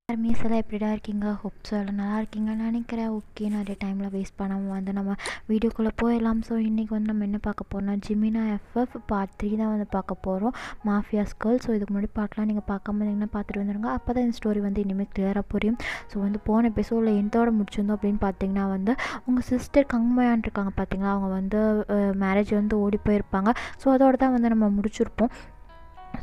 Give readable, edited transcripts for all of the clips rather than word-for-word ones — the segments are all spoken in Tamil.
மீஸ் எல்லாம் எப்படிடா இருக்கீங்க? ஹோப் ஸோ எல்லாம் நல்லா இருக்கீங்கன்னு நினைக்கிறேன். ஓகே, நிறைய டைமில் வேஸ்ட் பண்ணாமல் வந்து நம்ம வீடியோக்குள்ளே போயிடலாம். ஸோ இன்றைக்கி வந்து நம்ம என்ன பார்க்க போகிறோம்னா ஜிமினா எஃப்எஃப் பார்ட் 3 தான் வந்து பார்க்க போகிறோம், மாஃபியாஸ் கேர்ள். ஸோ இதுக்கு முன்னாடி பார்க்கலாம், நீங்கள் பார்க்காம இருந்தீங்கன்னா பார்த்துட்டு வந்துடுங்க. அப்போ தான் இந்த ஸ்டோரி வந்து இனிமேல் கிளியராக புரியும். ஸோ வந்து போன எபிசோடில் எந்தோட முடிச்சிருந்தோம் அப்படின்னு பார்த்தீங்கன்னா வந்து உங்கள் சிஸ்டர் கங்மயான் இருக்காங்க பார்த்தீங்களா, அவங்க வந்து மேரேஜ் வந்து ஓடி போயிருப்பாங்க. ஸோ அதோட தான் வந்து நம்ம முடிச்சிருப்போம்.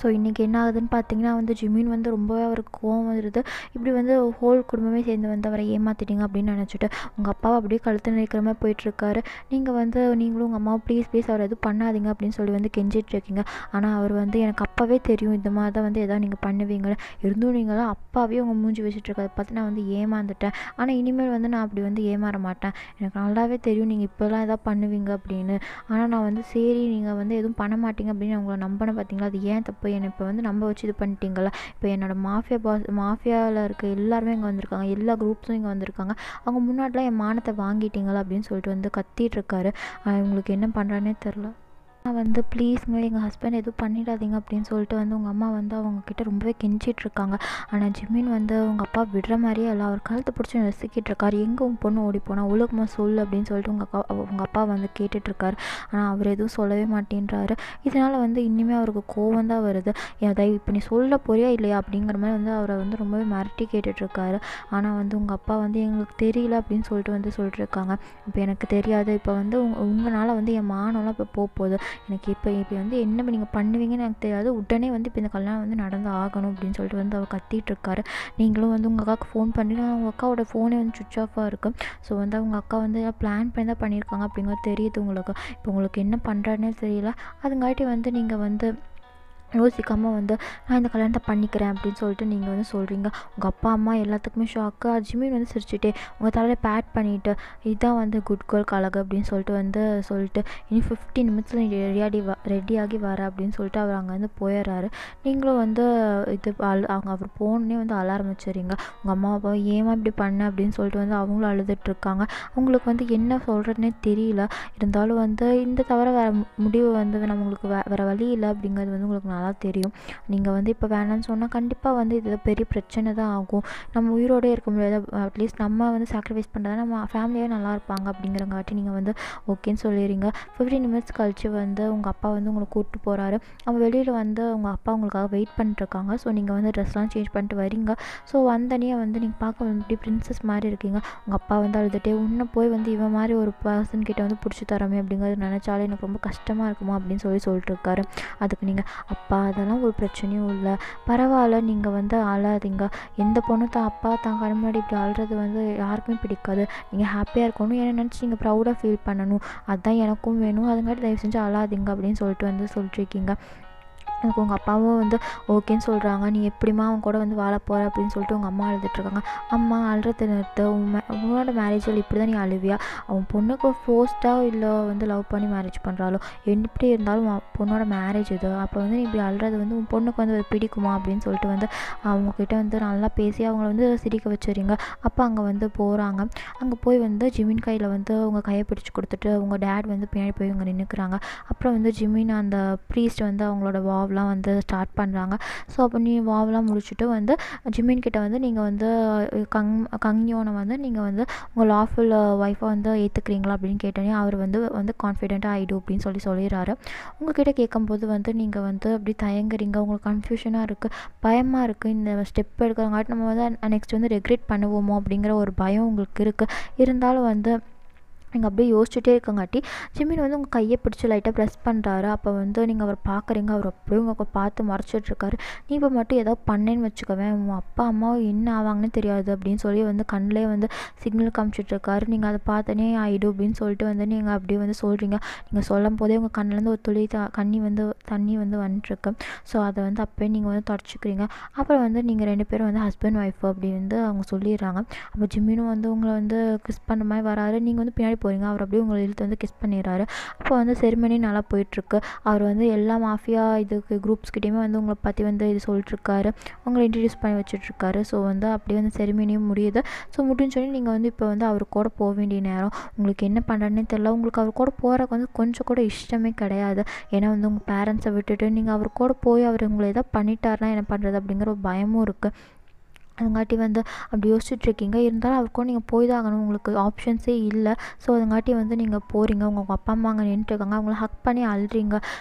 ஸோ இன்றைக்கி என்ன ஆகுதுன்னு பார்த்தீங்கன்னா வந்து ஜிமின் வந்து ரொம்பவே அவருக்கு கோவம் வருது. இப்படி வந்து ஹோல் குடும்பமே சேர்ந்து வந்து அவரை ஏமாற்றிட்டீங்க அப்படின்னு நினச்சிட்டு உங்கள் அப்பாவை அப்படியே கழுத்து நிற்கிற மாதிரி போயிட்டுருக்காரு. நீங்கள் வந்து நீங்களும் உங்கள் அம்மாவை ப்ளீஸ் அவர் எதுவும் பண்ணாதீங்க அப்படின்னு சொல்லி வந்து கெஞ்சிட்ருக்கீங்க. ஆனால் அவர் வந்து எனக்கு அப்போவே தெரியும் இந்த மாதிரி தான் வந்து எதாவது நீங்கள் பண்ணுவீங்களே, இருந்தும் நீங்களாம் அப்பாவே உங்கள் மூஞ்சி வச்சுட்ருக்கதை பார்த்து நான் வந்து ஏமாந்துட்டேன். ஆனால் இனிமேல் வந்து நான் அப்படி வந்து ஏமாற மாட்டேன். எனக்கு நல்லாவே தெரியும் நீங்கள் இப்போலாம் எதாவது பண்ணுவீங்க அப்படின்னு. ஆனால் நான் வந்து சரி நீங்கள் வந்து எதுவும் பண்ண மாட்டீங்க அப்படின்னு உங்களை நம்பினேன் பார்த்தீங்களா, அது ஏன் தப்பு? என்னை இப்போ வந்து நம்ப வச்சு இது பண்ணிட்டீங்களா? இப்போ என்னோடய மாஃபியாவில் இருக்க எல்லாருமே இங்கே வந்திருக்காங்க, எல்லா குரூப்ஸும் இங்கே வந்திருக்காங்க. அவங்க முன்னாடிலாம் என் மானத்தை வாங்கிட்டீங்களா அப்படின்னு சொல்லிட்டு வந்து கத்திட்டு இருக்காரு. உங்களுக்கு என்ன பண்ணுறானே தெரில. வந்து ப்ளீஸுங்க எங்கள் ஹஸ்பண்ட் எதுவும் பண்ணிடாதீங்க அப்படின்னு சொல்லிட்டு வந்து உங்கள் அம்மா வந்து அவங்கக்கிட்ட ரொம்பவே கெஞ்சிட்ருக்காங்க. ஆனால் ஜிமின் வந்து உங்கள் அப்பா விடுற மாதிரியே எல்லாம் அவர் கழுத்தை பிடிச்சி நசுக்கிட்டு இருக்காரு. எங்கே உன் பொண்ணு ஓடி போனால் ஒழுக்கமாக சொல்லு அப்படின்னு சொல்லிட்டு உங்கள் அப்பா வந்து கேட்டுட்ருக்காரு. ஆனால் அவர் எதுவும் சொல்லவே மாட்டேன்றாரு. இதனால் வந்து இன்னுமே அவருக்கு கோவம் தான் வருது. தயவு இப்போ நீ சொல்ல போறியா இல்லையா அப்படிங்கிற மாதிரி வந்து அவரை வந்து ரொம்பவே மிரட்டி கேட்டுட்ருக்காரு. ஆனால் வந்து உங்கள் அப்பா வந்து எங்களுக்கு தெரியல அப்படின்னு சொல்லிட்டு வந்து சொல்லிட்டுருக்காங்க. இப்போ எனக்கு தெரியாது, இப்போ வந்து உங்களால் வந்து என் மானம்லாம் இப்போ போகுது, எனக்கு இப்போ வந்து என்ன நீங்கள் பண்ணுவீங்கன்னு எனக்கு தெரியாது, உடனே வந்து இப்போ இந்த கல்யாணம் வந்து நடந்து ஆகணும் அப்படின்னு சொல்லிட்டு வந்து அவர் கத்திகிட்ருக்காரு. நீங்களும் வந்து உங்கள் அக்காவுக்கு ஃபோன் பண்ணி உங்கள் அக்காவோட ஃபோனே வந்து சுவிட்ச் ஆஃபாக இருக்குது. ஸோ வந்து அவங்க அக்கா வந்து பிளான் பண்ணி தான் பண்ணியிருக்காங்க அப்படிங்கிறது தெரியுது உங்களுக்கு. இப்போ உங்களுக்கு என்ன பண்ணுறாருன்னே தெரியல. அதுங்காட்டி வந்து நீங்கள் வந்து யோசிக்காமல் வந்து நான் இந்த கல்யாணத்தை பண்ணிக்கிறேன் அப்படின்னு சொல்லிட்டு நீங்கள் வந்து சொல்கிறீங்க. உங்கள் அப்பா அம்மா எல்லாத்துக்குமே ஷாக்கு. ஜிமின் வந்து சிரிச்சுட்டே உங்கள் தலையில் பேட் பண்ணிவிட்டு இதுதான் வந்து குட் கேர்ள் கழகு அப்படின்னு சொல்லிட்டு இனி 15 நிமிஷத்தில் நீ ரெடியாகி வர அப்படின்னு சொல்லிட்டு அவர் அங்கேருந்து போயிடுறாரு. நீங்களும் வந்து அவர் போனே வந்து அழ ஆரம்பிச்சிடுறீங்க. உங்கள் அம்மா அப்பா ஏமா இப்படி பண்ண அப்படின்னு சொல்லிட்டு வந்து அவங்களும் அழுதுட்ருக்காங்க. அவங்களுக்கு வந்து என்ன சொல்கிறதுனே தெரியல. இருந்தாலும் வந்து இந்த தவிர வேறு முடிவு வந்து நம்மளுக்கு வேறு வழி இல்லை அப்படிங்கிறது வந்து உங்களுக்கு நல்லா தெரியும். நீங்கள் வந்து இப்போ வேணான்னு சொன்னால் கண்டிப்பாக வந்து இது பெரிய பிரச்சனை தான் ஆகும். நம்ம உயிரோடே இருக்க முடியாது. அட்லீஸ்ட் நம்ம வந்து சாக்ரிஃபைஸ் பண்ணுறதா நம்ம ஃபேமிலியே நல்லா இருப்பாங்க அப்படிங்கிறங்காட்டி நீங்கள் வந்து ஓகேன்னு சொல்லிடுறீங்க. 15 நிமிட்ஸ் கழிச்சு வந்து உங்கள் அப்பா வந்து உங்களை கூப்பிட்டு போகிறாரு. அவங்க வெளியில் வந்து உங்கள் அப்பா உங்களுக்காக வெயிட் பண்ணிட்டுருக்காங்க. ஸோ நீங்கள் வந்து ட்ரெஸ்லாம் சேஞ்ச் பண்ணிட்டு வரீங்க. ஸோ வந்தனே வந்து நீங்கள் பார்க்க வந்து பிரின்சஸ் மாதிரி இருக்கீங்க. உங்கள் அப்பா வந்து அழுதுகிட்டே உன்னை போய் வந்து இவன் மாதிரி ஒரு பர்சன் கிட்ட வந்து பிடிச்சி தரமே அப்படிங்கிறது நினச்சாலே எனக்கு ரொம்ப கஷ்டமாக இருக்குமா அப்படின்னு சொல்லிட்டுருக்காரு. அதுக்கு நீங்கள் அப்பா அதெல்லாம் ஒரு பிரச்சனையும் இல்லை, பரவாயில்ல, நீங்கள் வந்து அழாதீங்க. எந்த பொண்ணு தான் அப்பா தான் கண் முன்னாடி இப்படி அழுறது வந்து யாருக்குமே பிடிக்காது. நீங்கள் ஹாப்பியாக இருக்கணும், என்னை நினச்சி நீங்கள் ப்ரௌடாக ஃபீல் பண்ணணும், அதுதான் எனக்கும் வேணும். அதுங்காட்டி தயவு செஞ்சு அழாதீங்க அப்படின்னு சொல்லிட்டு வந்து சொல்லிட்டுருக்கீங்க. அதுக்கு உங்கள் அப்பாவும் வந்து ஓகேன்னு சொல்கிறாங்க. நீ எப்படிமா அவன் கூட வந்து வாழ போகிற அப்படின்னு சொல்லிட்டு உங்கள் அம்மா அழுதுட்ருக்காங்க. அம்மா அழுறத நிறுத்த, உன்னோட மேரேஜில் இப்படி தான் நீ அழுவியா? அவன் பொண்ணுக்கு ஃபோர்ஸ்டாக இல்லை வந்து லவ் பண்ணி மேரேஜ் பண்ணுறாளோ, எப்படி இருந்தாலும் பொண்ணோட மேரேஜ் இது. அப்போ வந்து நீ இப்படி அழுறது வந்து உன் பொண்ணுக்கு வந்து பிடிக்குமா அப்படின்னு சொல்லிட்டு வந்து அவங்கக்கிட்ட வந்து நல்லா பேசி அவங்கள வந்து சிரிக்க வச்சுறீங்க. அப்போ அங்கே வந்து போகிறாங்க. அங்கே போய் வந்து ஜிமின் கையில் வந்து உங்கள் கையை பிடிச்சி கொடுத்துட்டு உங்கள் டேட் வந்து பின்னாடி போய் இவங்க நின்றுக்கிறாங்க. அப்புறம் வந்து ஜிமின் அந்த ப்ரீஸ்ட் வந்து அவங்களோட வாவ்லாம் வந்து ஸ்டார்ட் பண்ணுறாங்க. ஸோ அப்போ நீ வாவ்லாம் முடிச்சுட்டு வந்து ஜிமின் கிட்ட வந்து நீங்கள் வந்து கங்யோனை வந்து நீங்கள் வந்து உங்கள் லாஃபுல் ஒய்ஃபை வந்து ஏற்றுக்கிறீங்களா அப்படின்னு கேட்டோன்னே அவர் வந்து கான்ஃபிடென்ட்டாக ஆகிடும் அப்படின்னு சொல்லிடுறாரு. உங்ககிட்ட கேட்கும்போது வந்து நீங்கள் வந்து அப்படி தயங்குறீங்க, உங்களுக்கு கன்ஃபியூஷனாக இருக்குது, பயமாக இருக்குது. இந்த ஸ்டெப் எடுக்கிறங்காட்டி நம்ம வந்து நெக்ஸ்ட் வந்து ரெக்ரெட் பண்ணுவோமோ அப்படிங்கிற ஒரு பயம் உங்களுக்கு இருக்குது. இருந்தாலும் வந்து நீங்கள் அப்படியே யோசிச்சுட்டே இருக்கங்காட்டி ஜிமின் வந்து உங்கள் கையை பிடிச்சி லைட்டாக ப்ரெஸ் பண்ணுறாரு. அப்போ வந்து நீங்கள் அவர் பார்க்குறீங்க. அவர் அப்படியே உங்கள் பார்த்து மறைச்சிட்ருக்காரு. நீ இப்போ மட்டும் ஏதோ பண்ணேன்னு வச்சுக்கவேன், உங்கள் அப்பா அம்மாவும் என்ன ஆவாங்கன்னு தெரியாது அப்படின்னு சொல்லி வந்து கண்ணிலே வந்து சிக்னல் காமிச்சிட்ருக்காரு. நீங்கள் அதை பார்த்தனே ஆகிடும் அப்படின்னு சொல்லிட்டு வந்து நீங்கள் அப்படியே வந்து சொல்கிறீங்க. நீங்கள் சொல்லும் போதே உங்கள் கண்ணிலேருந்து ஒரு துளி தண்ணி வந்து வந்துட்டுருக்கு. ஸோ அதை வந்து அப்போயே நீங்கள் வந்து தொடச்சிக்கிறீங்க. அப்புறம் வந்து நீங்கள் 2 பேரும் வந்து ஹஸ்பண்ட் ஒய்ஃப் அப்படி வந்து அவங்க சொல்லிடுறாங்க. அப்போ ஜிமினும் வந்து உங்களை வந்து கிஸ் பண்ணுற மாதிரி வராரு. நீங்கள் வந்து பின்னாடி போகிறீங்க. அவர் அப்படியே உங்களை இழுத்து வந்து கிஸ் பண்ணிடுறாரு. அப்போ வந்து செரிமனி நல்லா போயிட்டுருக்கு. அவர் வந்து எல்லா மாஃபியா இதுக்கு குரூப்ஸ்கிட்டையுமே வந்து உங்களை பற்றி வந்து இது சொல்லிட்டுருக்காரு, உங்களை இன்ட்ரடியூஸ் பண்ணி வச்சுட்ருக்காரு. ஸோ வந்து அப்படியே வந்து செரிமனியும் முடியுது. ஸோ முடிஞ்சோடனே நீங்கள் வந்து இப்போ வந்து அவர் கூட போக வேண்டிய நேரம். உங்களுக்கு என்ன பண்ணுறதுனே தெரியல. உங்களுக்கு அவர் கூட போகிறக்கு வந்து கொஞ்சம் கூட இஷ்டமே கிடையாது. ஏன்னா வந்து உங்கள் பேரண்ட்ஸை விட்டுட்டு நீங்கள் அவர் கூட போய் அவர் உங்களை எதாவது பண்ணிட்டாருன்னா என்ன பண்ணுறது அப்படிங்கிற ஒரு பயமும் இருக்குது. அதுங்காட்டி வந்து அப்படி யோசிச்சுட்ருக்கீங்க. இருந்தாலும் அவருக்கும் நீங்கள் போய் தான் ஆகணும், உங்களுக்கு ஆப்ஷன்ஸே இல்லை. ஸோ அதுங்காட்டி வந்து நீங்கள் போகிறீங்க. உங்கள் அப்பா அம்மா அங்கே நின்றுட்டுருக்காங்க, அவங்கள ஹக் பண்ணி அழுறீங்க.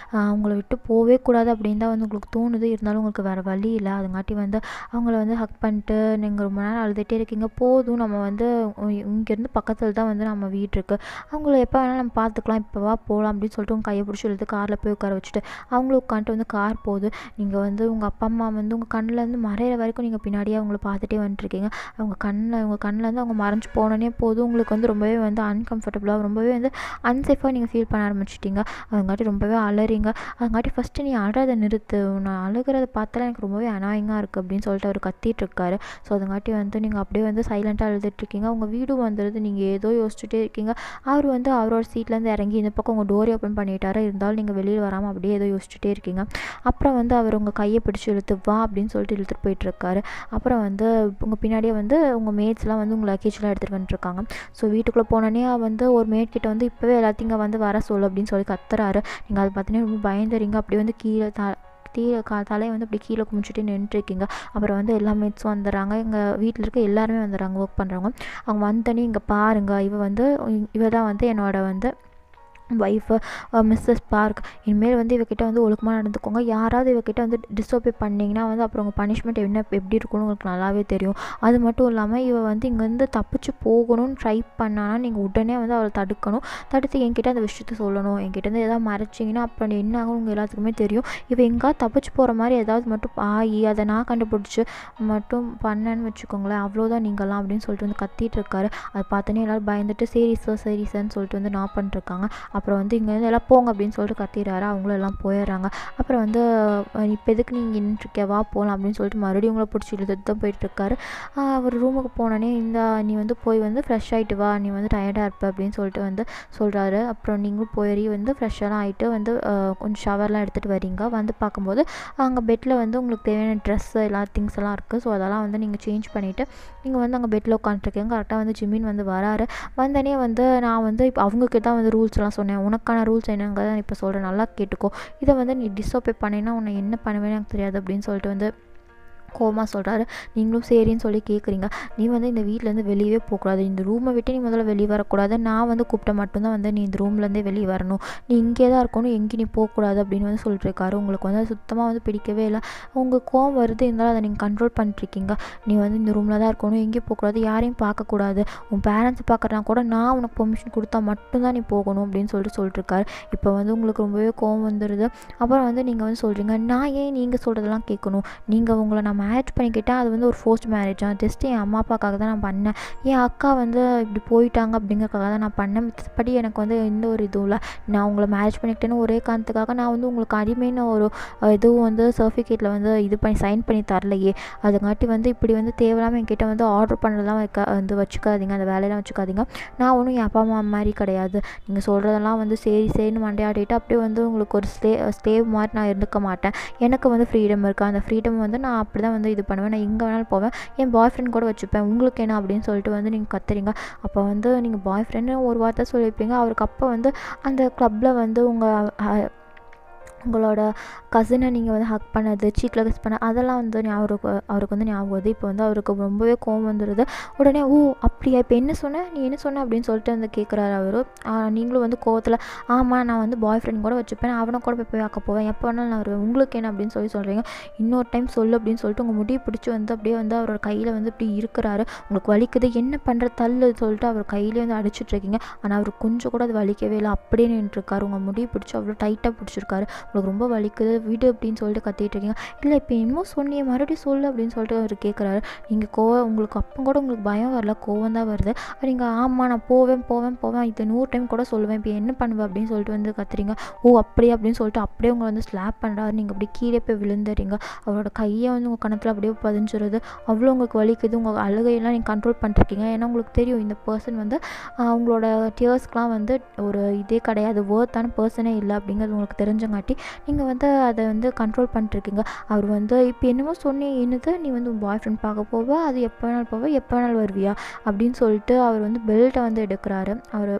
அவங்கள விட்டு போகவே கூடாது அப்படின்னு தான் வந்து உங்களுக்கு தோணுது. இருந்தாலும் உங்களுக்கு வேறு வழி இல்லை. அதுங்காட்டி வந்து அவங்கள வந்து ஹக் பண்ணிட்டு நீங்கள் ரொம்ப நேரம் அழுதுகிட்டே இருக்கீங்க. போதும், நம்ம வந்து இங்கேருந்து பக்கத்தில் தான் வந்து நம்ம வீடு இருக்குது, அவங்கள எப்போ வேணாலும் நம்ம பார்த்துக்கலாம், இப்போ வா போகலாம் அப்படின்னு சொல்லிட்டு உங்கள் கையை பிடிச்சி இழுத்து காரில் போய் உட்கார வச்சுட்டு அவங்களும் உட்காந்துட்டு வந்து கார் போகுது. நீங்கள் வந்து உங்கள் அப்பா அம்மா வந்து உங்கள் கண்ணிலேருந்து மறையிற வரைக்கும் நீங்கள் பின்னாடியே அவங்கள பார்த்துட்டே வந்துட்டுருக்கீங்க. உங்கள் கண்ணிலேருந்து அவங்க மறைஞ்சு போனோடனே போதும், உங்களுக்கு வந்து ரொம்பவே வந்து அன்கம்ஃபர்டபுளாக, ரொம்பவே வந்து அன்சேஃபாக நீங்கள் ஃபீல் பண்ண ஆரம்பிச்சிட்டிங்க. அதுங்காட்டி ரொம்பவே அலறீங்க. அதுங்காட்டி ஃபஸ்ட்டு நீ அழறதை நிறுத்து, நான் அழுகிறத பார்த்தாலே எனக்கு ரொம்பவே அனாயிங்காக இருக்குது அப்படின்னு சொல்லிட்டு அவர் கத்திட்டுருக்காரு. ஸோ அதுங்காட்டி வந்து நீங்கள் அப்படியே வந்து சைலண்ட்டாக அழுதுட்டுருக்கீங்க. உங்கள் வீடும் வந்துடுது, நீங்கள் ஏதோ யோசிச்சுட்டே இருக்கீங்க. அவர் வந்து அவரோட சீட்லேருந்து இறங்கி இந்த பக்கம் உங்கள் டோரை ஓப்பன் பண்ணிட்டாரு. இருந்தாலும் நீங்கள் வெளியில் வராமல் அப்படியே ஏதோ யோசிச்சுட்டே இருக்கீங்க. அப்புறம் வந்து அவர் உங்கள் கையை பிடிச்சி இழுத்து வா அப்படின்னு சொல்லிட்டு இழுத்துட்டு போயிட்டுருக்காரு. அப்புறம் வந்து உங்கள் பின்னாடியே வந்து உங்கள் மேட்ஸ்லாம் வந்து உங்கள் லக்கேஜ்லாம் எடுத்துகிட்டு வந்துட்டுருக்காங்க. ஸோ வீட்டுக்குள்ளே போனோடனே வந்து ஒரு மேட்கிட்ட வந்து இப்போவே எல்லாத்தையும் இங்கே வந்து வர சொல்லு அப்படின்னு சொல்லி கத்துறாரு. நீங்கள் அதை பார்த்தீங்கன்னா ரொம்ப பயந்துறீங்க. அப்படியே வந்து கீழே தலையை வந்து அப்படி கீழே குமிச்சுட்டு நின்றுட்டுருக்கீங்க. அப்புறம் வந்து எல்லா மேட்ஸும் வந்துடுறாங்க. எங்கள் வீட்டில் இருக்க எல்லாருமே வந்துடுறாங்க, ஒர்க் பண்ணுறவங்க. அவங்க வந்தோடனே இங்கே பாருங்கள், இவ தான் வந்து என்னோட வந்து ஒய்ஃபு, மிஸ்ஸஸ் பார்க். இனிமேல் வந்து இவகிட்ட வந்து ஒழுக்கமாக நடந்துக்கோங்க. யாராவது இவகிட்ட வந்து டிஸ்டர்பே பண்ணிங்கன்னா வந்து அப்புறம் உங்கள் பனிஷ்மெண்ட் எப்படி இருக்குன்னு உங்களுக்கு நல்லாவே தெரியும். அது மட்டும் இல்லாமல் இவ வந்து இங்கேருந்து தப்பிச்சு போகணும்னு ட்ரை பண்ணானா நீங்கள் உடனே வந்து அவளை தடுக்கணும். தடுத்து என்கிட்ட அந்த விஷயத்த சொல்லணும். என்கிட்டேருந்து எதாவது மறைச்சிங்கன்னா அப்புறம் என்ன ஆகும் உங்கள் எல்லாத்துக்குமே தெரியும். இவ எங்கேயாவது தப்பிச்சு போகிற மாதிரி ஏதாவது மட்டும் அதை நான் கண்டுபிடிச்சி மட்டும் பண்ணேன்னு வச்சுக்கோங்களேன், அவ்வளோதான் நீங்களாம் அப்படின்னு சொல்லிட்டு வந்து கத்திட்டு இருக்காரு. அதை பார்த்தோன்னே எல்லோரும் பயந்துட்டு சரி சார்ன்னு சொல்லிட்டு வந்து நான் பண்ணிருக்காங்க. அப்புறம் வந்து இங்கேருந்து எல்லாம் போங்க அப்படின்னு சொல்லிட்டு கத்திடுறாரு. அவங்களும் எல்லாம் போயிடுறாங்க. அப்புறம் வந்து இப்போ எதுக்கு நீங்கள் நின்றுருக்கே, வா போகலாம் அப்படின்னு சொல்லிட்டு மறுபடியும் உங்களை பிடிச்சி இழுத்துட்டு தான் போயிட்டுருக்காரு. அவர் ரூமுக்கு போனோடனே நீ வந்து போய் வந்து ஃப்ரெஷ் ஆகிட்டு வா, நீ வந்து டயர்டாக இருப்ப அப்படின்னு சொல்லிட்டு வந்து சொல்கிறாரு. அப்புறம் நீங்களும் போய் வந்து ஃப்ரெஷ்ஷெல்லாம் ஆகிட்டு வந்து கொஞ்சம் ஷவர்லாம் எடுத்துகிட்டு வரீங்க. வந்து பார்க்கும்போது அங்கே பெட்டில் வந்து உங்களுக்கு தேவையான ட்ரெஸ்ஸு எல்லா திங்ஸ் எல்லாம் இருக்குது. ஸோ அதெல்லாம் வந்து நீங்கள் சேஞ்ச் பண்ணிவிட்டு நீங்கள் வந்து அங்கே பெட்டில் உட்காந்துருக்கீங்க. கரெக்டாக வந்து ஜிமின் வந்து வராரு. வந்தோடனே வந்து நான் வந்து இப்போ அவங்கக்கிட்ட தான் வந்து ரூல்ஸ்லாம் சொன்னேன். உனக்கான ரூல்ஸ் என்னங்கிறத நான் இப்போ சொல்கிறேன், நல்லா கேட்டுக்கோ. இதை வந்து நீ டிஸ்அபே பண்ணினா உன்னை என்ன பண்ணுவேன்னு எனக்கு தெரியாது அப்படின்னு சொல்லிட்டு வந்து கோவமாக சொல்கிறாரு. நீங்களும் சரின்னு சொல்லி கேட்குறீங்க. நீ வந்து இந்த வீட்டிலேருந்து வெளியவே போகக்கூடாது, இந்த ரூமை விட்டு நீ முதல்ல வெளியே வரக்கூடாது, நான் வந்து கூப்பிட்ட மட்டும்தான் வந்து நீ இந்த ரூம்லேருந்தே வெளியே வரணும், நீ இங்கே தான் இருக்கணும், எங்கேயும் நீ போகக்கூடாது அப்படின்னு வந்து சொல்லிட்டுருக்காரு. உங்களுக்கு வந்து சுத்தமாக வந்து பிடிக்கவே இல்லை. உங்களுக்கு கோவம் வருது, இருந்தாலும் அதை நீங்கள் கண்ட்ரோல் பண்ணிட்டுருக்கீங்க. நீ வந்து இந்த ரூமில் தான் இருக்கணும், எங்கேயும் போகக்கூடாது, யாரையும் பார்க்கக்கூடாது, உன் பேரண்ட்ஸ் பார்க்குறனா கூட நான் உனக்கு பெர்மிஷன் கொடுத்தா மட்டும்தான் நீ போகணும் அப்படின்னு சொல்லிட்டுருக்காரு. இப்போ வந்து உங்களுக்கு ரொம்பவே கோவம் வந்துடுது. அப்புறம் வந்து நீங்கள் வந்து சொல்கிறீங்க, நான் ஏன் நீங்கள் சொல்கிறதெல்லாம் கேட்கணும், நீங்கள் உங்களை நம்ம மேரேஜ் பண்ணிக்கிட்டால் அது வந்து ஒரு ஃபோர்ஸ்ட் மேரேஜ் தான், ஜஸ்ட்டு என் அம்மா அப்பாக்காக தான் நான் பண்ணேன், என் அக்கா வந்து இப்படி போயிட்டாங்க அப்படிங்கிறதுக்காக தான் நான் பண்ணேன், மற்றபடி எனக்கு வந்து எந்த ஒரு இதுவும் இல்லை, நான் உங்களை மேரேஜ் பண்ணிக்கிட்டேன்னு ஒரே காரணத்துக்காக நான் வந்து உங்களுக்கு அடிமைன்னு ஒரு இதுவும் வந்து சர்டிஃபிகேட்டில் வந்து இது பண்ணி சைன் பண்ணி தரலையே, அதுங்காட்டி வந்து இப்படி வந்து தேவையில்லாமல் என்கிட்ட வந்து ஆர்டர் பண்ணுறதெல்லாம் வச்சுக்காதீங்க, அந்த வேலையெல்லாம் வச்சுக்காதீங்க, நான் ஒன்றும் என் அப்பா அம்மா மாதிரி கிடையாது, நீங்கள் சொல்கிறதெல்லாம் வந்து சரின்னு மண்டையாடிட்டு அப்படியே வந்து உங்களுக்கு ஒரு ஸ்லேவ் மாதிரி நான் இருந்துக்க மாட்டேன், எனக்கு வந்து ஃப்ரீடம் இருக்குது, அந்த ஃப்ரீடம் வந்து நான் அப்படி தான் வந்து இது பண்ணுவேன், நான் எங்கே வேணாலும் போவேன், என் பாய் ஃப்ரெண்ட் கூட வச்சுப்பேன், உங்களுக்கு என்ன அப்படின்னு சொல்லிட்டு வந்து நீங்கள் கத்துறீங்க. அப்போ வந்து நீங்கள் பாய் ஃப்ரெண்டு ஒரு வார்த்தை சொல்லியிருப்பீங்க, அவருக்கு அப்போ வந்து அந்த கிளப்பில் வந்து உங்களோட கசினை நீங்கள் வந்து ஹக் பண்ணது, சீக்கில் கிஸ் பண்ண அதெல்லாம் வந்து அவருக்கு வந்து ஞாபகம் வருது. இப்போ வந்து அவருக்கு ரொம்பவே கோவம் வந்துடுது. உடனே ஓ அப்படியா, இப்போ என்ன சொன்ன, நீ என்ன சொன்ன அப்படின்னு சொல்லிட்டு வந்து கேட்குறாரு அவர். நீங்களும் வந்து கோவத்தில் ஆமாம் நான் வந்து பாய் ஃப்ரெண்ட் கூட வச்சுப்பேன், அவனை கூட போய் பார்க்க போவேன், எப்போ வேணாலும் நான் வருவேன், உங்களுக்கு என்ன அப்படின்னு சொல்கிறீங்க. இன்னொரு டைம் சொல்லு அப்படின்னு சொல்லிட்டு உங்கள் முடியை பிடிச்சி வந்து அப்படியே வந்து அவரோட கையில் வந்து இப்படி இருக்கிறாரு. உங்களுக்கு வலிக்குது, என்ன பண்ணுற தள்ளு சொல்லிட்டு அவர் கையிலே வந்து அடிச்சுட்ருக்கீங்க. ஆனால் அவருக்கு கொஞ்சம் கூட அது வலிக்கவே இல்லை, அப்படியே நின்றுருக்காரு. உங்கள் முடியை பிடிச்சி அவ்வளோ டைட்டாக பிடிச்சிருக்காரு. உங்களுக்கு ரொம்ப வலிக்குது, வீடு அப்படின்னு சொல்லிட்டு கத்திட்டு இருக்கீங்க. இல்லை இப்போ என்னமோ சொன்னியே மறுபடியும் சொல்லு அப்படின்னு சொல்லிட்டு அவர் கேட்குறாரு. நீங்கள் உங்களுக்கு அப்போ கூட உங்களுக்கு பயம் வரல, கோவம் தான் வருது. நீங்கள் ஆமாம் நான் போவேன் இது 100 டைம் கூட சொல்லுவேன், இப்போ என்ன பண்ணுவேன் அப்படின்னு சொல்லிட்டு வந்து கத்துறீங்க. ஓ அப்படியே அப்படின்னு சொல்லிட்டு அப்படியே உங்களை வந்து ஸ்லாப் பண்ணுறாரு. நீங்கள் அப்படியே கீழே போய் விழுந்துறீங்க. அவரோட கையை வந்து உங்கள் கணத்தில் அப்படியே பதிஞ்சிருது. அவ்வளோ உங்களுக்கு வலிக்குது. உங்கள் அழுகையெல்லாம் நீங்கள் கண்ட்ரோல் பண்ணிருக்கீங்க. ஏன்னா உங்களுக்கு தெரியும் இந்த பர்சன் வந்து அவங்களோட டியர்ஸ்க்கெலாம் வந்து ஒரு இதே கிடையாது, ஒர்த்தான பர்சனே இல்லை அப்படிங்கிறது உங்களுக்கு தெரிஞ்சங்காட்டி நீங்கள் வந்து அதை வந்து கண்ட்ரோல் பண்ணிட்டுருக்கீங்க. அவர் வந்து இப்போ என்னமோ என்னது நீ வந்து பாய் ஃப்ரெண்ட் பார்க்க போவ, அது எப்போ வேணாலும் போவ, எப்போ வேணாலும் வருவியா அப்படின்னு சொல்லிட்டு அவர் வந்து பெல்ட்டை வந்து எடுக்கிறாரு. அவர்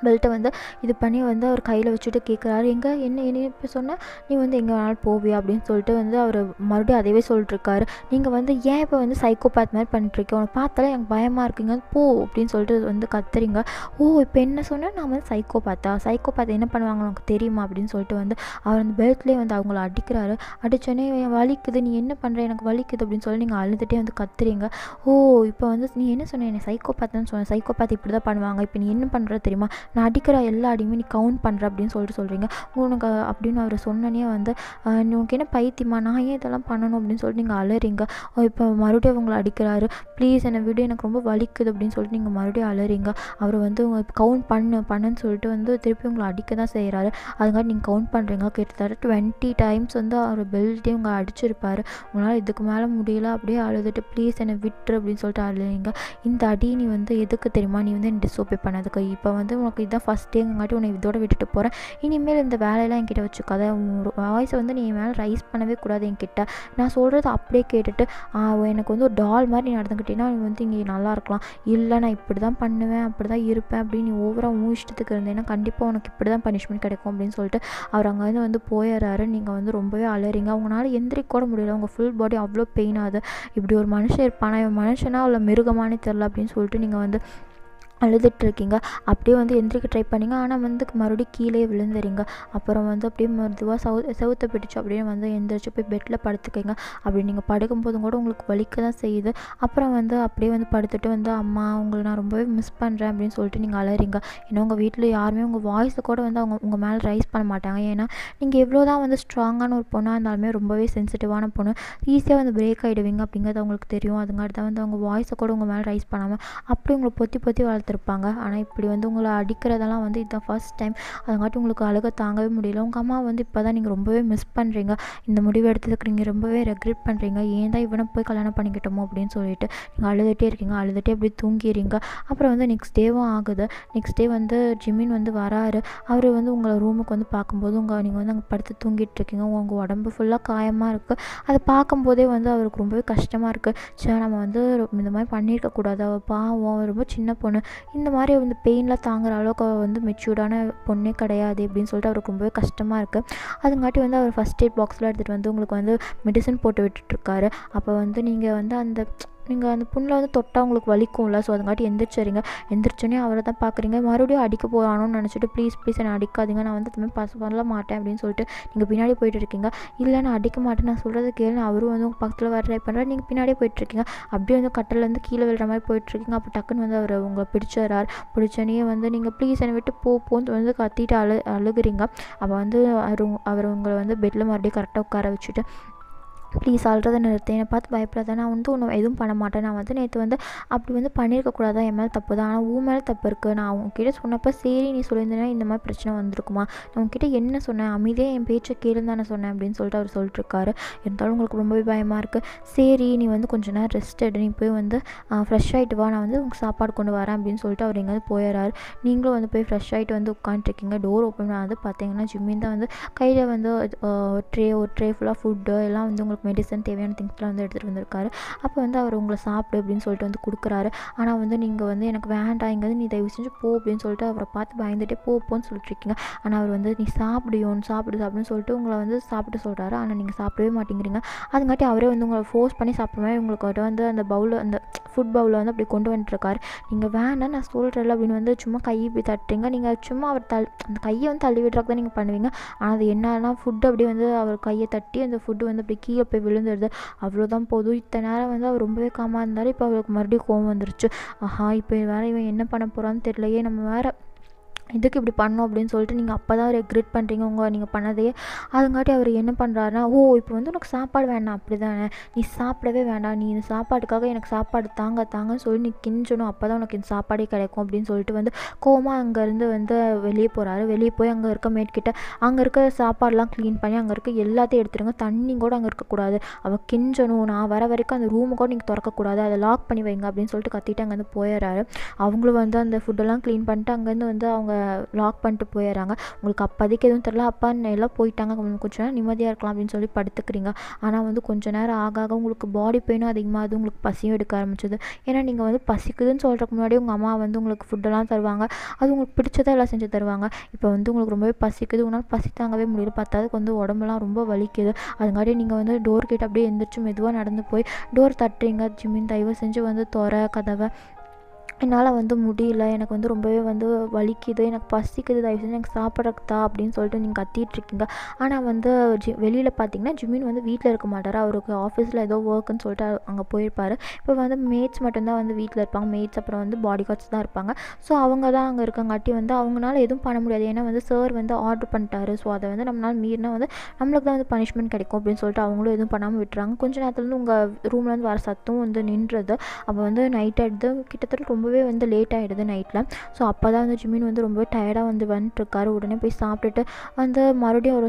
பெல்ட்டை வந்து இது பண்ணி வந்து அவர் கையில் வச்சுட்டு கேட்குறாரு, எங்கே என்ன இப்போ சொன்னால் நீ வந்து எங்கே வேணாலும் போவியா அப்படின்னு சொல்லிட்டு வந்து அவர் மறுபடியும் அதையே சொல்லிட்டுருக்காரு. நீங்கள் வந்து ஏன் இப்போ வந்து சைக்கோபேத் மாதிரி பண்ணிட்டுருக்கேன், உனக்கு பார்த்தாலே எனக்கு பயமாக இருக்குங்க, போ அப்படின்னு சொல்லிட்டு வந்து கத்துறீங்க. ஓ இப்போ என்ன சொன்னால் நான் வந்து சைக்கோபேத் என்ன பண்ணுவாங்க உனக்கு தெரியுமா அப்படின்னு சொல்லிட்டு வந்து அவர் அந்த பெல்ட்லேயே வந்து அவங்கள அடிக்கிறாரு. அடித்தோடனே வலிக்குது, நீ என்ன பண்ணுற, எனக்கு வலிக்குது அப்படின்னு சொல்லி நீங்கள் அழுதுகிட்டே வந்து கத்துறீங்க. ஓ இப்போ வந்து நீ என்ன சொன்ன, என்னை சைக்கோபேத்னு சொன்னேன், சைக்கோபேத் இப்படி தான் பண்ணுவாங்க, இப்போ நீ என்ன பண்ணுற தெரியுமா, நான் அடிக்கிற எல்லா அடியுமே நீ கவுண்ட் பண்ணுற அப்படின்னு சொல்லிட்டு சொல்கிறீங்க. உனக்கு அப்படின்னு அவர் சொன்னனே வந்து உனக்கு என்ன பைத்தியமா, நான் ஏன் இதெல்லாம் பண்ணணும் அப்படின்னு சொல்லிட்டு நீங்கள் அலறீங்க. இப்போ மறுபடியும் அவங்களை அடிக்கிறாரு. ப்ளீஸ் என்னை விட, எனக்கு ரொம்ப வலிக்குது அப்படின்னு சொல்லிட்டு நீங்கள் மறுபடியும் அலறீங்க. அவர் வந்து உங்கள் கவுண்ட் பண்ணுன்னு சொல்லிட்டு வந்து திருப்பி உங்களை அடிக்க தான் செய்கிறாரு. அதுக்காக நீங்கள் கவுண்ட் பண்ணுறீங்க. கிட்டத்தட்ட 20 டைம்ஸ் வந்து அவர் பெல்ட்டே உங்களை அடிச்சிருப்பார். உங்களால் இதுக்கு மேலே முடியல, அப்படியே அழுதுட்டு ப்ளீஸ் என்னை விட்டுரு அப்படின்னு சொல்லிட்டு அழுறீங்க. இந்த அடி நீ வந்து எதுக்கு தெரியுமா, நீ வந்து என்ன டிஸ்ஓபே பண்ணதுக்கு, இப்போ வந்து உனக்கு இதுதான் ஃபஸ்ட் டேங்காட்டி உன்னை இதோட விட்டுட்டு போகிறேன், இனிமேல் இந்த வேலையெல்லாம் என்கிட்ட வச்சுக்காத, வாய்ஸை வந்து நீ என் மேலே ரைஸ் பண்ணவே கூடாது என்கிட்ட, நான் சொல்கிறது அப்படியே கேட்டுட்டு எனக்கு வந்து ஒரு டால் மாதிரி நீ நடந்துக்கிட்டேன்னா நீ வந்து இங்கே நல்லா இருக்கலாம், இல்லை நான் இப்படி தான் பண்ணுவேன் அப்படி தான் இருப்பேன் அப்படின்னு நீ ஓவராக இஷ்டத்துக்கு இருந்தேன்னா கண்டிப்பாக உனக்கு இப்படி தான் பனிஷ்மெண்ட் கிடைக்கும் அப்படின்னு சொல்லிட்டு அவர் அங்கேருந்து வந்து போயிடுறாரு. நீங்கள் வந்து ரொம்பவே அலறீங்க. அவங்களால எந்திரிக்க கூட முடியல, உங்கள் ஃபுல் பாடி அவ்வளோ பெயின் ஆகுது. இப்படி ஒரு மனுஷன் இருப்பானா, இவன் மனுஷனா இல்லை மிருகமானே தெரில அப்படின்னு சொல்லிட்டு நீங்கள் வந்து அழுதுட்டுருக்கீங்க. அப்படியே வந்து எந்திரிக்க ட்ரை பண்ணிங்க, ஆனால் வந்து மறுபடியும் கீழே விழுந்துறீங்க. அப்புறம் வந்து அப்படியே மெதுவாக செவுத்த பிடிச்சி அப்படியே வந்து எந்திரிச்சு போய் பெட்டில் படுத்துக்கிங்க. அப்படி நீங்கள் படுக்கும்போதும் கூட உங்களுக்கு வலிக்க தான் செய்யுது. அப்புறம் வந்து அப்படியே வந்து படுத்துட்டு வந்து அம்மா உங்களை நான் ரொம்பவே மிஸ் பண்ணுறேன் அப்படின்னு சொல்லிட்டு நீங்கள் அலறீங்க. ஏன்னா உங்கள் வீட்டில் யாருமே உங்கள் வாய்ஸை கூட வந்து உங்கள் மேலே ரைஸ் பண்ண மாட்டாங்க. ஏன்னா நீங்கள் எவ்வளோ தான் வந்து ஸ்ட்ராங்கான ஒரு பொண்ணாக இருந்தாலுமே ரொம்பவே சென்சிட்டிவான பொண்ணு, ஈஸியாக வந்து பிரேக் ஆகிடுவீங்க அப்படிங்கிறது அவங்களுக்கு தெரியும். அதுங்காட்டி தான் வந்து அவங்க வாய்ஸை கூட உங்கள் மேலே ரைஸ் பண்ணாமல் அப்படி உங்களை பொத்தி வளர்த்துருப்பாங்க. ஆனால் இப்படி வந்து உங்களை அடிக்கிறதெல்லாம் வந்து இதுதான் ஃபர்ஸ்ட் டைம். அதுங்காட்டி உங்களுக்கு அழுக தாங்கவே முடியல. உங்கள் அம்மா வந்து இப்போ தான் நீங்கள் ரொம்பவே மிஸ் பண்ணுறீங்க. இந்த முடிவு எடுத்ததுக்கு நீங்கள் ரொம்பவே ரெக்ரெட் பண்ணுறீங்க. ஏன் தான் இவனை போய் கல்யாணம் பண்ணிக்கிட்டோமோ அப்படின்னு சொல்லிட்டு நீங்கள் அழுதுகிட்டே இருக்கீங்க. அழுதுகிட்டே அப்படி தூங்கிடுறீங்க. அப்புறம் வந்து நெக்ஸ்ட் டேவும் ஆகுது. நெக்ஸ்ட் டே வந்து ஜிமின் வந்து வராரு. அவர் வந்து உங்களை ரூமுக்கு வந்து பார்க்கும்போது நீங்கள் வந்து அங்கே படுத்து தூங்கிட்டு இருக்கீங்க. உங்கள் உடம்பு ஃபுல்லாக காயமாக இருக்குது. அதை பார்க்கும்போதே வந்து அவருக்கு ரொம்பவே கஷ்டமாக இருக்குது. சரி நம்ம வந்து இந்த மாதிரி பண்ணியிருக்கக்கூடாது, அவள் பாவம் ரொம்ப சின்ன பொண்ணு, இந்த மாதிரி வந்து பெயின்லாம் தாங்குற அளவுக்கு வந்து மெச்சூர்டான பொண்ணே கிடையாது அப்படின்னு சொல்லிட்டு அவருக்கு ரொம்பவே கஷ்டமாக இருக்குது. அதுங்காட்டி வந்து அவர் ஃபஸ்ட் எய்ட் பாக்ஸில் எடுத்துகிட்டு வந்து உங்களுக்கு வந்து மெடிசன் போட்டு விட்டுட்டுருக்காரு. அப்போ வந்து நீங்கள் வந்து நீங்கள் அந்த புண்ணில் வந்து தொட்டால் உங்களுக்கு வலிக்கும்ல, ஸோ அதுங்காட்டி எந்திரிச்சிடுறீங்க. எந்திரிச்சோன்னே அவரை தான் பார்க்குறீங்க. மறுபடியும் அடிக்க போகிறானோன்னு நினச்சிட்டு ப்ளீஸ் என்னை அடிக்காதீங்க, நான் வந்து அதுமாதிரி பண்ணல மாட்டேன் அப்படின்னு சொல்லிட்டு நீங்கள் பின்னாடி போயிட்டு இருக்கீங்க. இல்லை நான் அடிக்க மாட்டேன், நான் சொல்கிறது கேளு, அவரும் வந்து உங்கள் பக்கத்தில் வர ட்ரை பண்ணுறாரு. நீங்கள் பின்னாடியே போயிட்டுருக்கீங்க. அப்படியே வந்து கட்டிலேருந்து கீழே விழுற மாதிரி போயிட்டுருக்கீங்க. அப்போ டக்குன்னு வந்து அவர் உங்களை பிடிச்சோன்னே வந்து நீங்கள் ப்ளீஸ் என்னை விட்டு போன்னு வந்து கத்திட்டு அழுகுறீங்க. அப்போ வந்து அவர் உங்களை வந்து பெட்டில் மறுபடியும் கரெக்டாக உட்கார வச்சுட்டு ப்ளீஸ் அழுறதை நிறுத்து, என்னை பார்த்து பயப்படாத, நான் வந்து ஒன்று எதுவும் பண்ண மாட்டேன், நான் வந்து நேற்று வந்து அப்படி வந்து பண்ணியிருக்கக்கூடாது, என் மேலே தப்பு தான், ஆனால் உன் மேலே தப்பு இருக்குது, நான் உங்ககிட்ட சொன்னப்போ சரி நீ சொல்லியிருந்தேன்னா இந்த மாதிரி பிரச்சனை வந்திருக்குமா, நான் உங்ககிட்ட என்ன சொன்னேன், அமைதியாக என் பேச்சை கேளுன்னு தானே சொன்னேன் அப்படின்னு சொல்லிட்டு அவர் சொல்லிட்டுருக்காரு. இருந்தாலும் உங்களுக்கு ரொம்பவே பயமாக இருக்குது. சரி நீ வந்து கொஞ்சம் நேரம் ரெஸ்ட் எடு, நீ போய் வந்து ஃப்ரெஷ் ஆகிட்டு வா, நான் வந்து உங்களுக்கு சாப்பாடு கொண்டு வரேன் அப்படின்னு சொல்லிட்டு அவர் எங்கேயாவது போயிடுறாரு. நீங்களும் வந்து போய் ஃப்ரெஷ் ஆகிட்டு வந்து உட்காந்துருக்கீங்க. டோர் ஓப்பன் பண்ணாது பார்த்தீங்கன்னா ஜிம்மின் தான் வந்து கையில் வந்து ஒரு ட்ரே ஃபுல்லாக ஃபுட்டு எல்லாம் வந்து உங்களுக்கு மெடிசன் தேவையான திங்ஸ்லாம் வந்து எடுத்துகிட்டு வந்திருக்காரு. அப்போ வந்து அவர் உங்களை சாப்பிடு அப்படின்னு சொல்லிட்டு வந்து கொடுக்குறாரு. ஆனால் வந்து நீங்கள் வந்து எனக்கு வேண்டாம், இங்கே வந்து நீ தயவு செஞ்சு போ அப்படின்னு சொல்லிட்டு அவரை பார்த்து பயந்துகிட்டே போன்னு சொல்லிட்டுருக்கீங்க. ஆனால் அவர் வந்து நீ சாப்பிடுன்னு சொல்லிட்டு உங்களை வந்து சாப்பிட சொல்கிறாரு. ஆனால் நீங்கள் சாப்பிடவே மாட்டேங்கிறீங்க. அதுங்காட்டி அவரே வந்து உங்களை ஃபோர்ஸ் பண்ணி சாப்பிட்ற மாதிரி உங்களுக்கு வந்து அந்த பவுலில் அந்த ஃபுட் பவுலில் வந்து அப்படி கொண்டு வந்துட்டுருக்காரு. நீங்கள் வேண்டாம் நான் சொல்கிறேன்ல அப்படின்னு வந்து சும்மா கையை இப்படி தட்டுறீங்க. நீங்கள் சும்மா அவர் அந்த கையை வந்து தள்ளி விடுறதுக்கு தான் நீங்கள் பண்ணுவீங்க. ஆனால் அது என்னன்னா ஃபுட்டு அப்படியே வந்து அவர் கையை தட்டி அந்த ஃபுட்டு வந்து அப்படி கீழே போய் விழுந்துடுது. அவ்வளோதான் போதும். இத்தனை நேரம் வந்து அவர் ரொம்பவே காமாக இருந்தார். இப்போ அவருக்கு மறுபடியும் கோவம் வந்துருச்சு. இப்போ வேறு இவன் என்ன பண்ண போகிறான்னு தெரியலையே, நம்ம வேறு இதுக்கு இப்படி பண்ணோம் அப்படின்னு சொல்லிட்டு நீங்கள் அப்போ தான் ரெக்ரெட் பண்ணுறீங்க நீங்கள் பண்ணதையே. அதுங்காட்டி அவர் என்ன பண்ணுறாருனா, இப்போ வந்து உனக்கு சாப்பாடு வேண்டாம் அப்படி தானே, நீ சாப்பிடவே வேண்டாம், நீ இந்த சாப்பாட்டுக்காக எனக்கு சாப்பாடு தாங்கன்னு சொல்லி நீ கிஞ்சணும், அப்போ தான் உனக்கு இந்த சாப்பாடே கிடைக்கும் அப்படின்னு சொல்லிட்டு வந்து கோவமாக அங்கேருந்து வந்து வெளியே போகிறாரு. வெளியே போய் அங்கே இருக்க மேட்கிட்ட அங்கே இருக்க சாப்பாடெலாம் க்ளீன் பண்ணி அங்கே இருக்க எல்லாத்தையும் எடுத்துருங்க, தண்ணி கூட அங்கே இருக்கக்கூடாது, அவள் கிஞ்சணும், நான் வர வரைக்கும் அந்த ரூமை கூட நீங்கள் திறக்கக்கூடாது, அதை லாக் பண்ணி வைங்க அப்படின்னு சொல்லிட்டு கத்திட்டு அங்கேருந்து போயிடுறாரு. அவங்களும் வந்து அந்த ஃபுட்டெல்லாம் க்ளீன் பண்ணிட்டு அங்கேருந்து வந்து அவங்க லாக் பண்ணிட்டு போயிடுறாங்க. உங்களுக்கு அப்போதைக்கு எதுவும் தெரியல, அப்பா எல்லாம் போயிட்டாங்க, கொஞ்சம் நேரம் நிம்மதியாக இருக்கலாம் அப்படின்னு சொல்லி படுத்துக்கிறீங்க. ஆனால் வந்து கொஞ்சம் நேரம் ஆக ஆக உங்களுக்கு பாடி பெயினும் அதிகமாகுது, உங்களுக்கு பசியும் எடுக்க ஆரம்பிச்சிது. ஏன்னா நீங்கள் வந்து பசிக்குதுன்னு சொல்கிறதுக்கு முன்னாடி உங்கள் அம்மா வந்து உங்களுக்கு ஃபுட்டெல்லாம் தருவாங்க, அது உங்களுக்கு பிடிச்சதா எல்லாம் செஞ்சு தருவாங்க. இப்போ வந்து உங்களுக்கு ரொம்பவே பசிக்குது, உங்களால் பசி தாங்கவே முடியல, பத்தாவதுக்கு வந்து உடம்புலாம் ரொம்ப வலிக்குது. அதுங்காட்டி நீங்கள் வந்து டோர் கிட்ட அப்படியே எந்திரிச்சு மெதுவாக நடந்து போய் டோர் தட்டுறீங்க. ஜிமின் தயவு செஞ்சு வந்து தொற கதவை, என்னால் வந்து முடியல, எனக்கு வந்து ரொம்பவே வந்து வலிக்குது, எனக்கு பசிக்குது, தயவு செஞ்சு எனக்கு சாப்பிட்றதுக்கு தான் அப்படின்னு சொல்லிட்டு நீங்கள் கத்திகிட்ருக்கீங்க. ஆனால் வந்து வெளியில் பார்த்தீங்கன்னா ஜிமின் வந்து வீட்டில் இருக்க மாட்டார், அவருக்கு ஆஃபீஸில் ஏதோ ஒர்க்குன்னு சொல்லிட்டு அங்கே போயிருப்பார். இப்போ வந்து மேட்ஸ் மட்டும்தான் வந்து வீட்டில் இருப்பாங்க, மேட்ஸ் அப்புறம் வந்து பாடி கார்ட்ஸ் தான் இருப்பாங்க. ஸோ அவங்க தான் அங்கே இருக்கங்காட்டி வந்து அவங்களால எதுவும் பண்ண முடியாது. ஏன்னா வந்து சார் வந்து ஆர்டர் பண்ணிட்டாரு, ஸோ அதை வந்து நம்மளால் மீறினா வந்து நம்மளுக்கு தான் வந்து பனிஷ்மெண்ட் கிடைக்கும் அப்படின்னு சொல்லிட்டு அவங்களும் எதுவும் பண்ணாமல் விட்டுறாங்க. கொஞ்சம் நேரத்துலேருந்து உங்கள் ரூம்லேருந்து வர சத்தம் வந்து நின்றுது. அப்போ வந்து நைட் ஆகிடுது, கிட்டத்தட்ட ரொம்பவே வந்து லேட் ஆகிடுது நைட்டில். ஸோ அப்போ தான் வந்து ஜிமின் வந்து ரொம்ப டயர்டாக வந்து வந்துட்டுருக்காரு. உடனே போய் சாப்பிட்டுட்டு வந்து மறுபடியும் ஒரு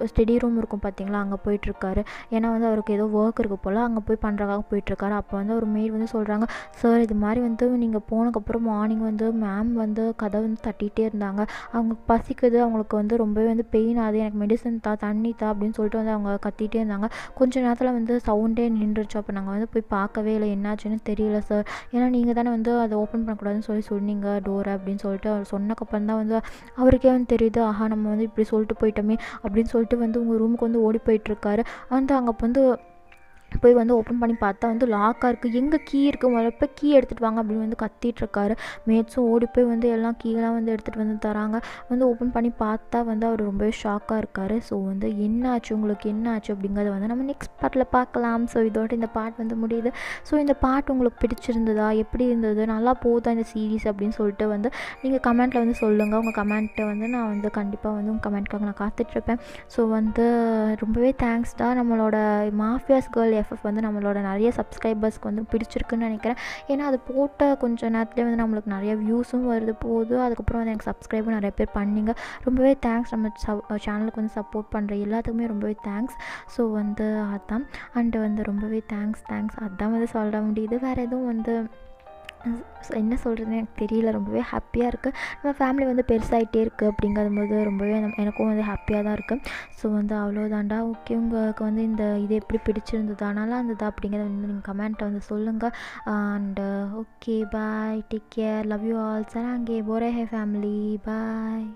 ஸ்டடி ரூம் இருக்கும் பார்த்தீங்களா, அங்கே போயிட்டுருக்காரு. ஏன்னா வந்து அவருக்கு ஏதோ ஒர்க் இருக்குது போல், அங்கே போய் பண்ணுறக்காக போயிட்டுருக்காரு. அப்போ வந்து ஒரு மெயில் வந்து சொல்கிறாங்க, சார் இது மாதிரி வந்து நீங்கள் போனதுக்கப்புறம் மார்னிங் வந்து மேம் வந்து கதை வந்து தட்டிகிட்டே இருந்தாங்க, அவங்களுக்கு பசிக்குது, அவங்களுக்கு வந்து ரொம்பவே வந்து பெயின் ஆகுது, எனக்கு மெடிசன் தா, தண்ணி தா அப்படின்னு சொல்லிட்டு வந்து அவங்க கத்திகிட்டே இருந்தாங்க. கொஞ்சம் நேரத்தில் வந்து சவுண்டே நின்றுச்சு. அப்போ நாங்கள் வந்து போய் பார்க்கவே இல்லை, என்னாச்சுன்னு தெரியல சார், ஏன்னா நீங்கள் தானே வந்து அதை ஓப்பன் பண்ணக்கூடாதுன்னு சொல்லி சொன்னீங்க டோரை அப்படின்னு சொல்லிட்டு அவர் சொன்னக்கப்புறம் தான் வந்து அவருக்கே வந்து தெரியுது, ஆஹா நம்ம வந்து இப்படி சொல்லிட்டு போயிட்டோமே அப்படின்னு சொல்லிட்டு வந்து உங்கள் ரூமுக்கு வந்து ஓடி போயிட்டுருக்காரு. வந்து அங்கே வந்து போய் வந்து ஓப்பன் பண்ணி பார்த்தா வந்து லாக்காக இருக்குது, எங்கே கீ இருக்குது, முதல்ல கீ எடுத்துகிட்டு வாங்க அப்படின்னு வந்து கத்திகிட்ருக்காரு. மேட்ஸும் ஓடி போய் வந்து எல்லாம் கீயெல்லாம் வந்து எடுத்துகிட்டு வந்து தராங்க. வந்து ஓப்பன் பண்ணி பார்த்தா வந்து அவர் ரொம்பவே ஷாக்காக இருக்கார். ஸோ வந்து என்ன ஆச்சு, உங்களுக்கு என்ன ஆச்சு அப்படிங்கிறத வந்து நம்ம நெக்ஸ்ட் பார்ட்டில் பார்க்கலாம். ஸோ இதோட இந்த பார்ட் வந்து முடியுது. ஸோ இந்த பார்ட் உங்களுக்கு பிடிச்சிருந்ததா, எப்படி இருந்தது, நல்லா போகுதா இந்த சீரீஸ் அப்படின்னு சொல்லிட்டு வந்து நீங்கள் கமெண்ட்டில் வந்து சொல்லுங்கள். உங்கள் கமெண்ட்டை வந்து நான் வந்து கண்டிப்பாக வந்து உங்கள் கமெண்ட்காக நான் காத்துட்ருப்பேன். ஸோ வந்து ரொம்பவே தேங்க்ஸ் தான். நம்மளோட மாஃபியாஸ் கேர்ள் எஃப்எஃப் வந்து நம்மளோட நிறைய சப்ஸ்கிரைபர்ஸ்க்கு வந்து பிடிச்சிருக்குன்னு நினைக்கிறேன். ஏன்னா அது போட்ட கொஞ்சம் நேரத்துலேயே வந்து நம்மளுக்கு நிறைய வியூஸும் வருது போகுது, அதுக்கப்புறம் வந்து எனக்கு சப்ஸ்கிரைபும் நிறைய பேர் பண்ணிங்க. ரொம்பவே தேங்க்ஸ். நம்ம சேனலுக்கு வந்து சப்போர்ட் பண்ணுற எல்லாத்துக்குமே ரொம்பவே தேங்க்ஸ். ஸோ வந்து அதுதான், அண்டு வந்து ரொம்பவே தேங்க்ஸ் அதுதான் வந்து சொல்ல முடியுது. வேறு எதுவும் வந்து என்ன சொல்கிறதுன்னு எனக்கு தெரியல. ரொம்பவே ஹாப்பியாக இருக்குது. நம்ம ஃபேமிலி வந்து பெருசாகிட்டே இருக்குது அப்படிங்கும்போது ரொம்பவே எனக்கும் வந்து ஹாப்பியாக தான் இருக்குது. ஸோ வந்து அவ்வளோதாண்டா. ஓகே, உங்களுக்கு வந்து இந்த இது எப்படி பிடிச்சிருந்ததா, நல்லா இருந்ததா அப்படிங்கிறத வந்து நீங்கள் கமெண்ட்டை வந்து சொல்லுங்கள். And okay, bye, take care, love you all, சராங்கே போரே ஹே ஃபேமிலி, பாய்.